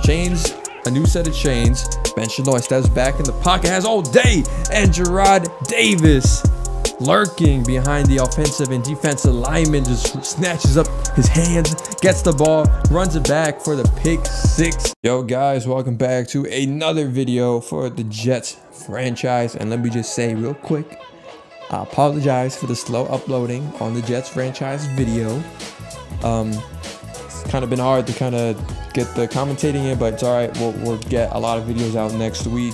Chains, a new set of chains. Ben Shanoy steps back in the pocket, has all day, and Gerard Davis lurking behind the offensive and defensive lineman just snatches up his hands, gets the ball, runs it back for the pick six. Yo guys, welcome back to another video for the Jets franchise. And let me just say real quick, I apologize for the slow uploading on the Jets franchise video. It's kind of been hard to kind of get the commentating in, but it's all right. We'll get a lot of videos out next week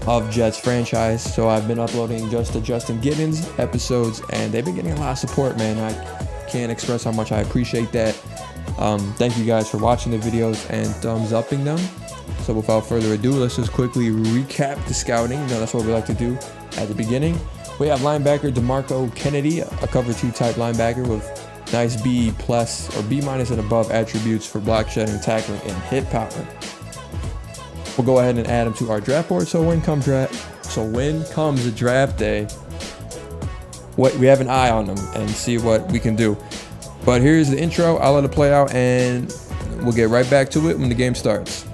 of Jets franchise. So I've been uploading just the Justin Gibbons episodes, and they've been getting a lot of support, man. I can't express how much I appreciate that. Thank you guys for watching the videos and thumbs upping them. So without further ado, let's just quickly recap the scouting. You know, that's what we like to do at the beginning. We have linebacker DeMarco Kennedy, a cover 2 type linebacker with nice B+ or B- and above attributes for block shedding, tackling, and hit power. We'll go ahead and add him to our draft board. So when comes the draft day, we have an eye on them and see what we can do. But here's the intro. I'll let it play out, and we'll get right back to it when the game starts.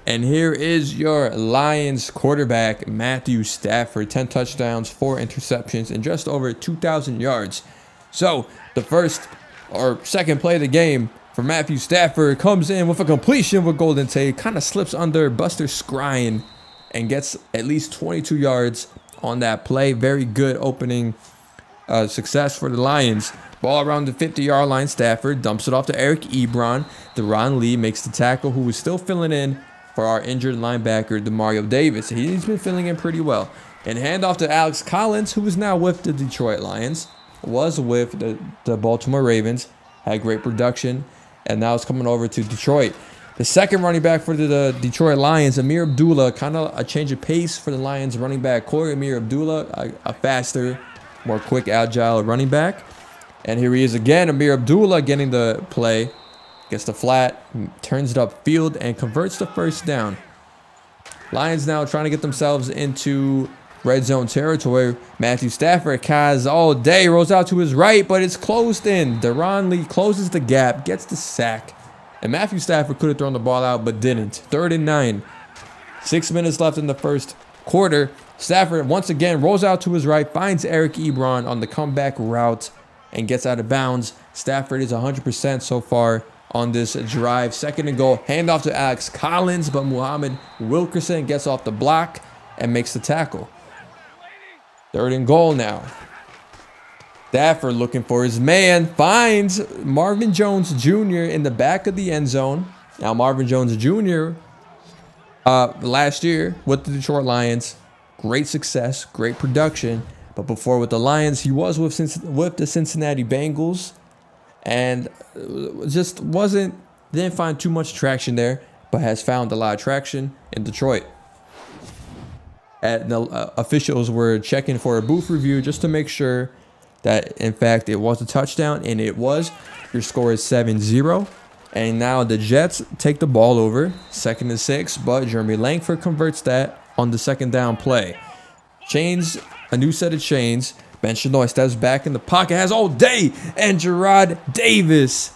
And here is your Lions quarterback, Matthew Stafford. 10 touchdowns, 4 interceptions, and just over 2,000 yards. So the first or second play of the game for Matthew Stafford comes in with a completion with Golden Tate. Kind of slips under Buster Skrine and gets at least 22 yards on that play. Very good opening success for the Lions. Ball around the 50-yard line. Stafford dumps it off to Eric Ebron. Deron Lee makes the tackle, who is still filling in for our injured linebacker, Demario Davis. He's been filling in pretty well. And handoff to Alex Collins, who is now with the Detroit Lions, was with the Baltimore Ravens, had great production, and now it's coming over to Detroit. The second running back for the Detroit Lions, Amir Abdullah, kind of a change of pace for the Lions running back core. Amir Abdullah, a faster, more quick, agile running back. And here he is again, Amir Abdullah getting the play. Gets the flat, turns it upfield, and converts the first down. Lions now trying to get themselves into red zone territory. Matthew Stafford has all day, rolls out to his right, but it's closed in. Deron Lee closes the gap, gets the sack, and Matthew Stafford could have thrown the ball out, but didn't. 3rd and 9. 6 minutes left in the first quarter. Stafford once again rolls out to his right, finds Eric Ebron on the comeback route, and gets out of bounds. Stafford is 100% so far on this drive. 2nd and goal, handoff to Alex Collins, but Muhammad Wilkerson gets off the block and makes the tackle. 3rd and goal now. Stafford looking for his man, finds Marvin Jones Jr. in the back of the end zone. Now Marvin Jones Jr. Last year with the Detroit Lions, great success, great production, but before with the Lions, he was with the Cincinnati Bengals, and just didn't find too much traction there, but has found a lot of traction in Detroit. Officials were checking for a booth review just to make sure that in fact it was a touchdown, and it was. Your score is 7-0, and now the Jets take the ball over. 2nd and 6, but Jeremy Langford converts that on the 2nd down play. Chains, a new set of chains. Ben Shanoy steps back in the pocket, has all day, and Gerard Davis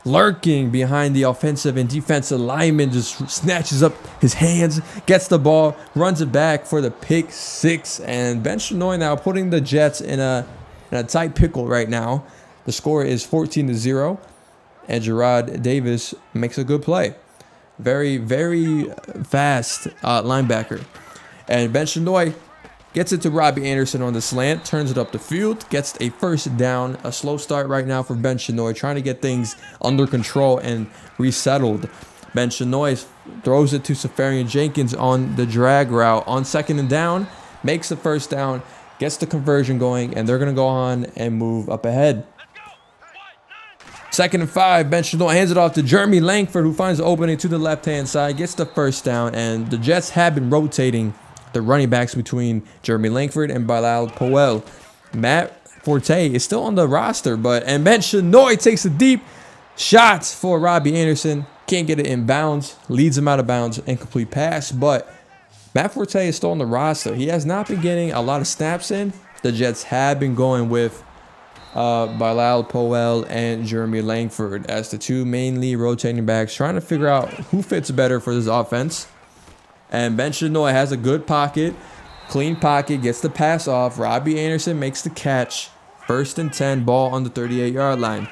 lurking behind the offensive and defensive lineman just snatches up his hands, gets the ball, runs it back for the pick six. And Ben Shanoy now putting the Jets in a tight pickle right now. The score is 14-0, and Gerard Davis makes a good play. Very, very fast linebacker. And Ben Shanoy gets it to Robbie Anderson on the slant, turns it up the field, gets a first down. A slow start right now for Ben Shanoy, trying to get things under control and resettled. Ben Shanoy throws it to Safarian Jenkins on the drag route on 2nd and down, makes the first down, gets the conversion going, and they're going to go on and move up ahead. 2nd and 5, Ben Shanoy hands it off to Jeremy Langford, who finds the opening to the left-hand side, gets the first down, and the Jets have been rotating the running backs between Jeremy Langford and Bilal Powell. Matt Forte is still on the roster, and Ben Shanoy takes a deep shot for Robbie Anderson, Can't get it in bounds. Leads him out of bounds. Incomplete pass. But Matt Forte is still on the roster. He has not been getting a lot of snaps in. The Jets have been going with Bilal Powell and Jeremy Langford as the two mainly rotating backs, trying to figure out who fits better for this offense. And Ben Shanoy has a good pocket, clean pocket, gets the pass off. Robbie Anderson makes the catch. 1st and 10, ball on the 38-yard line.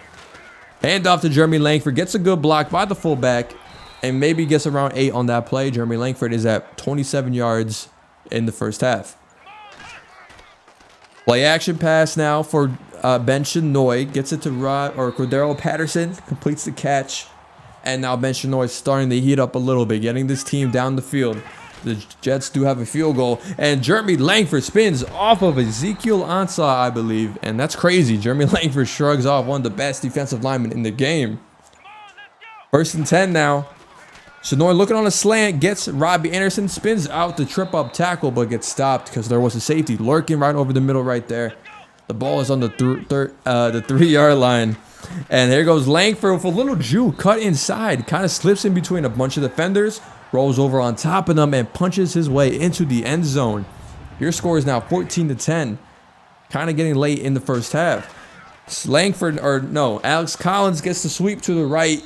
Hand off to Jeremy Langford, gets a good block by the fullback, and maybe gets around 8 on that play. Jeremy Langford is at 27 yards in the first half. Play action pass now for Ben Shanoy. Gets it to Cordero Patterson. Completes the catch. And now Ben Shanoy is starting to heat up a little bit. Getting this team down the field. The Jets do have a field goal. And Jeremy Langford spins off of Ezekiel Ansah, I believe. And that's crazy. Jeremy Langford shrugs off one of the best defensive linemen in the game. 1st and 10 now. Shanoy looking on a slant, gets Robbie Anderson, spins out the trip-up tackle, but gets stopped because there was a safety lurking right over the middle right there. The ball is on the 3-yard line. And there goes Langford with a little juke cut inside. Kind of slips in between a bunch of defenders, rolls over on top of them, and punches his way into the end zone. Your score is now 14-10. Kind of getting late in the first half. Alex Collins gets the sweep to the right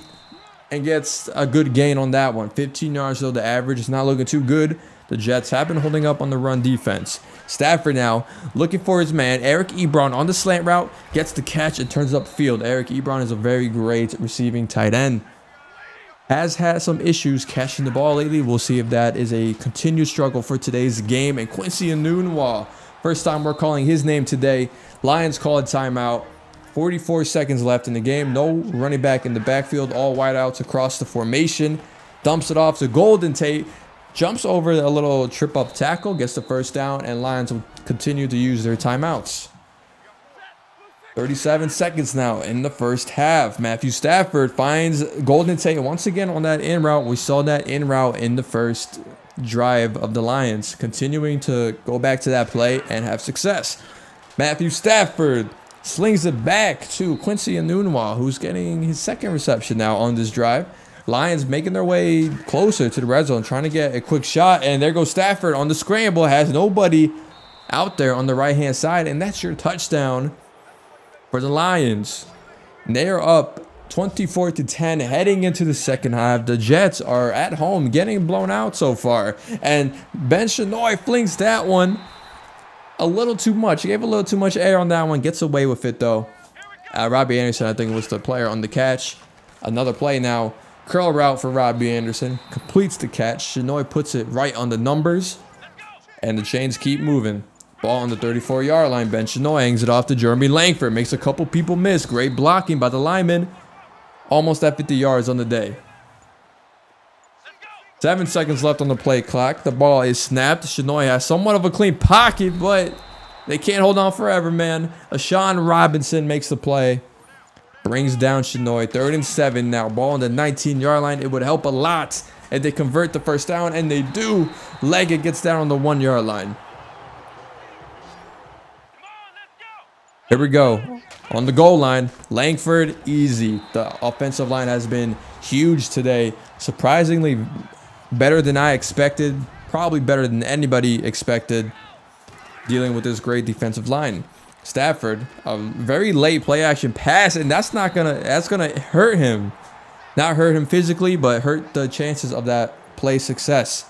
and gets a good gain on that one. 15 yards, though the average is not looking too good. The Jets have been holding up on the run defense. Stafford now looking for his man. Eric Ebron on the slant route. Gets the catch and turns upfield. Eric Ebron is a very great receiving tight end. Has had some issues catching the ball lately. We'll see if that is a continued struggle for today's game. And Quincy Enunwa, first time we're calling his name today. Lions call a timeout. 44 seconds left in the game. No running back in the backfield. All wideouts across the formation. Dumps it off to Golden Tate. Jumps over a little trip-up tackle. Gets the first down. And Lions will continue to use their timeouts. 37 seconds now in the first half. Matthew Stafford finds Golden Tate once again on that in route. We saw that in route in the first drive of the Lions. Continuing to go back to that play and have success. Matthew Stafford slings it back to Quincy Enunwa, who's getting his second reception now on this drive. Lions making their way closer to the red zone, trying to get a quick shot. And there goes Stafford on the scramble. Has nobody out there on the right-hand side. And that's your touchdown for the Lions. And they are up 24-10 heading into the second half. The Jets are at home getting blown out so far. And Ben Shanoy flings that one a little too much. He gave a little too much air on that one. Gets away with it, though. Robbie Anderson, I think, was the player on the catch. Another play now. Curl route for Robbie Anderson. Completes the catch. Shanoy puts it right on the numbers. And the chains keep moving. Ball on the 34-yard line. Ben Shanoy hangs it off to Jeremy Langford. Makes a couple people miss. Great blocking by the lineman. Almost at 50 yards on the day. 7 seconds left on the play clock. The ball is snapped. Shanoy has somewhat of a clean pocket, but they can't hold on forever, man. Ashawn Robinson makes the play. Brings down Shanoy. 3rd and 7 now. Ball on the 19-yard line. It would help a lot if they convert the first down, and they do. Leggett gets down on the 1-yard line. Here we go. On the goal line, Langford, easy. The offensive line has been huge today. Surprisingly better than I expected. Probably better than anybody expected dealing with this great defensive line. Stafford, a very late play action pass, and that's gonna hurt him. Not hurt him physically, but hurt the chances of that play success.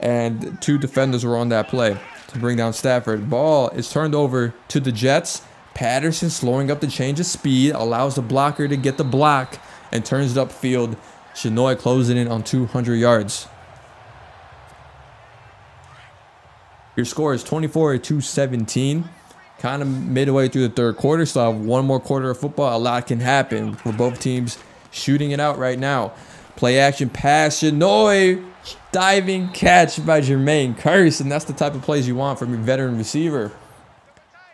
And 2 defenders were on that play to bring down Stafford. Ball is turned over to the Jets. Patterson slowing up the change of speed, allows the blocker to get the block, and turns it upfield. Shanoy closing in on 200 yards. Your score is 24-17. Kind of midway through the third quarter, so I have one more quarter of football. A lot can happen with both teams shooting it out right now. Play action pass. Shanoy, diving catch by Jermaine Kearse, and that's the type of plays you want from your veteran receiver.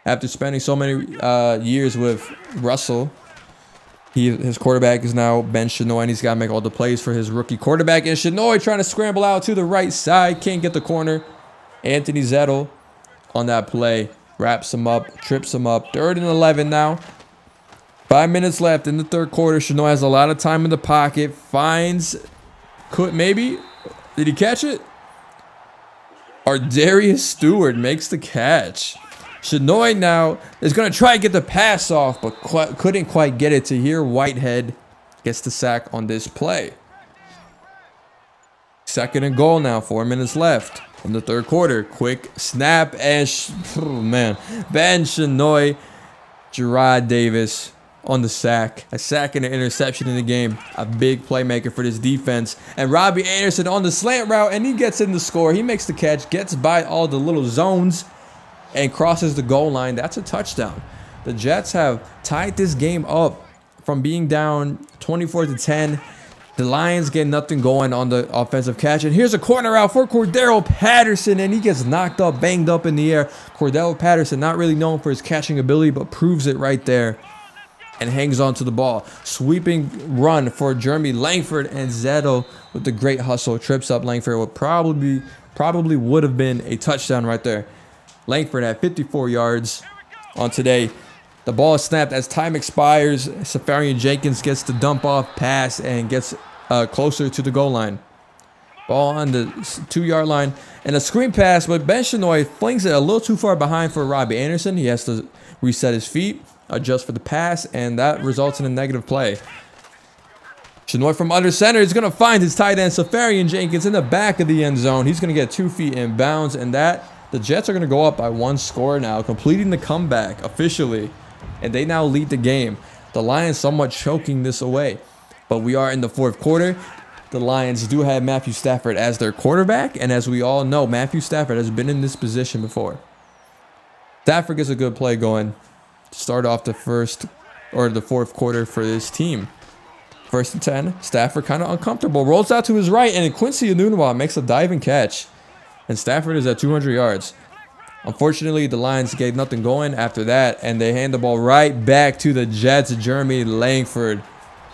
After spending so many years with Russell, his quarterback is now Ben Shanoy, and he's got to make all the plays for his rookie quarterback. And Shanoy trying to scramble out to the right side. Can't get the corner. Anthony Zettel on that play. Wraps him up. Trips him up. 3rd and 11 now. 5 minutes left in the third quarter. Shanoy has a lot of time in the pocket. Finds Could maybe. Did he catch it? Darius Stewart makes the catch. Shinoy now is going to try to get the pass off, but couldn't quite get it to here. Whitehead gets the sack on this play. 2nd and goal now. 4 minutes left in the 3rd quarter. Quick snap and Ben Shinoy, Gerard Davis on the sack. A sack and an interception in the game. A big playmaker for this defense. And Robbie Anderson on the slant route, and he gets in the score. He makes the catch, gets by all the little zones, and crosses the goal line. That's a touchdown. The Jets have tied this game up from being down 24-10. The Lions get nothing going on the offensive catch. And here's a corner out for Cordero Patterson, and he gets knocked up, banged up in the air. Cordero Patterson, not really known for his catching ability, but proves it right there and hangs on to the ball. Sweeping run for Jeremy Langford, and Zetto with the great hustle trips up Langford. What probably would have been a touchdown right there. Langford at 54 yards on today. The ball is snapped as time expires. Safarian Jenkins gets the dump off pass and gets closer to the goal line. Ball on the 2-yard line and a screen pass, but Ben Shinoy flings it a little too far behind for Robbie Anderson. He has to reset his feet, adjust for the pass, and that results in a negative play. Shinoy from under center is going to find his tight end, Safarian Jenkins, in the back of the end zone. He's going to get 2 feet in bounds, and the Jets are going to go up by 1 score now, completing the comeback officially, and they now lead the game. The Lions somewhat choking this away, but we are in the 4th quarter. The Lions do have Matthew Stafford as their quarterback, and as we all know, Matthew Stafford has been in this position before. Stafford gets a good play going to start off the 4th quarter for this team. 1st and 10. Stafford kind of uncomfortable. Rolls out to his right, and Quincy Enunwa makes a diving catch. And Stafford is at 200 yards. Unfortunately, the Lions gave nothing going after that, and they hand the ball right back to the Jets. Jeremy Langford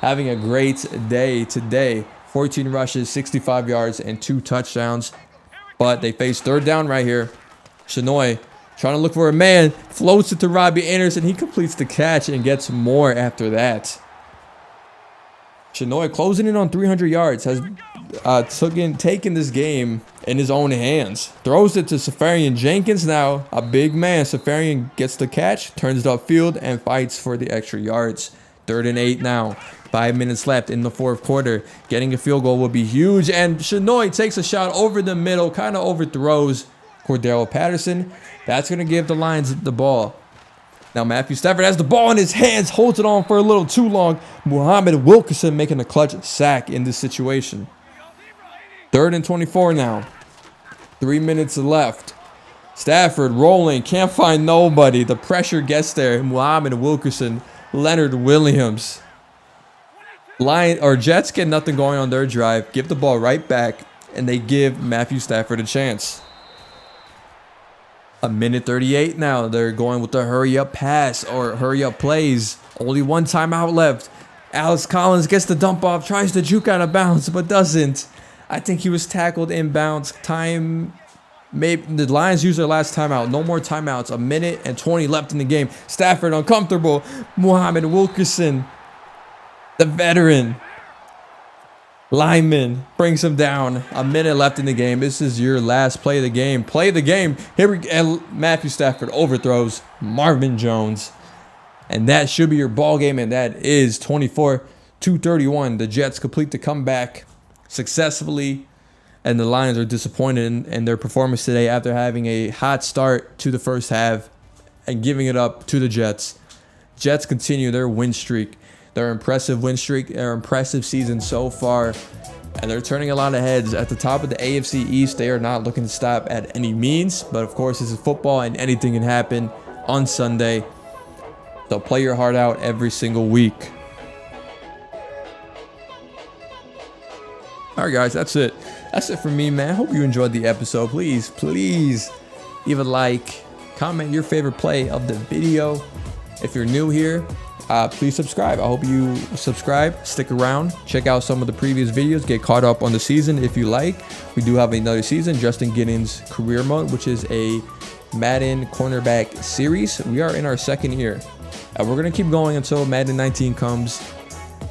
having a great day today. 14 rushes, 65 yards, and 2 touchdowns. But they face 3rd down right here. Shinoy trying to look for a man. Floats it to Robbie Anderson. He completes the catch and gets more after that. Shinoy closing in on 300 yards. Has taken this game in his own hands. Throws it to Safarian Jenkins now. A big man. Safarian gets the catch, turns it upfield, and fights for the extra yards. 3rd and 8 now. 5 minutes left in the 4th quarter. Getting a field goal would be huge. And Shinoy takes a shot over the middle. Kind of overthrows Cordero Patterson. That's going to give the Lions the ball. Now Matthew Stafford has the ball in his hands. Holds it on for a little too long. Muhammad Wilkerson making a clutch sack in this situation. 3rd and 24 now. 3 minutes left. Stafford rolling. Can't find nobody. The pressure gets there. Muhammad Wilkerson. Leonard Williams. Jets get nothing going on their drive. Give the ball right back. And they give Matthew Stafford a chance. 1:38 now. They're going with the hurry up pass or hurry up plays. Only 1 timeout left. Alex Collins gets the dump off. Tries to juke out of bounds, but doesn't. I think he was tackled inbounds. Maybe the Lions use their last timeout. No more timeouts. 1:20 left in the game. Stafford uncomfortable. Muhammad Wilkerson, the veteran lineman, brings him down. 1 minute left in the game. This is your last play of the game. Play the game. Here we go. And Matthew Stafford overthrows Marvin Jones. And that should be your ball game. And that is 24-31. The Jets complete the comeback successfully. And the Lions are disappointed in their performance today after having a hot start to the first half and giving it up to the Jets. Jets continue their win streak. Their impressive win streak, their impressive season so far, and they're turning a lot of heads. At the top of the AFC East, they are not looking to stop at any means, but of course, this is football and anything can happen on Sunday. So play your heart out every single week. All right, guys, that's it. That's it for me, man. Hope you enjoyed the episode. Please leave a like, comment your favorite play of the video. If you're new here, please subscribe. I hope you subscribe, stick around, check out some of the previous videos, get caught up on the season if you like. We do have another season, Justin Giddens Career Mode, which is a Madden cornerback series. We are in our 2nd year. We're going to keep going until Madden 19 comes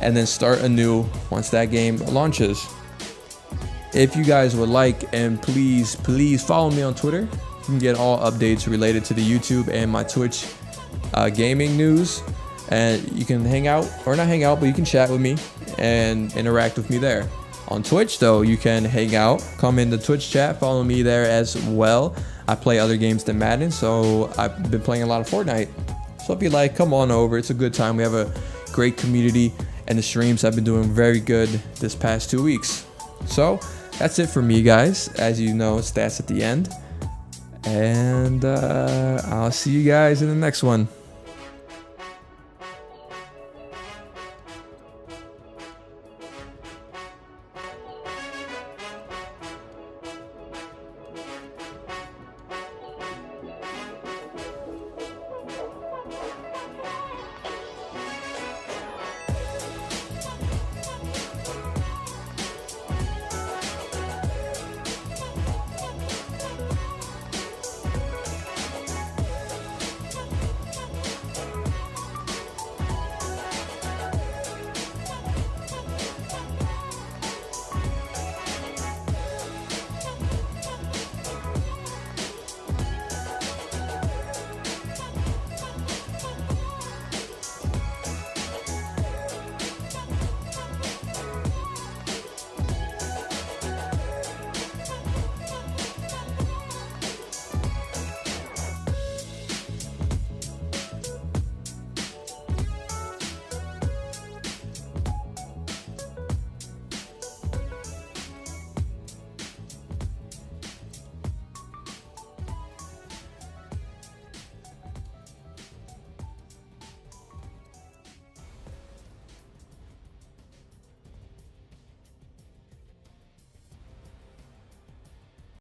and then start anew once that game launches. if you guys would like, and please follow me on Twitter. You can get all updates related to the YouTube and my Twitch gaming news, and you can hang out, or not hang out, but you can chat with me and interact with me there. On Twitch though, you can hang out, come in the Twitch chat, follow me there as well. I play other games than Madden, so I've been playing a lot of Fortnite. So if you like, come on over. It's a good time. We have a great community, and the streams have been doing very good this past 2 weeks. So that's it for me, guys. As you know, stats at the end. And I'll see you guys in the next one.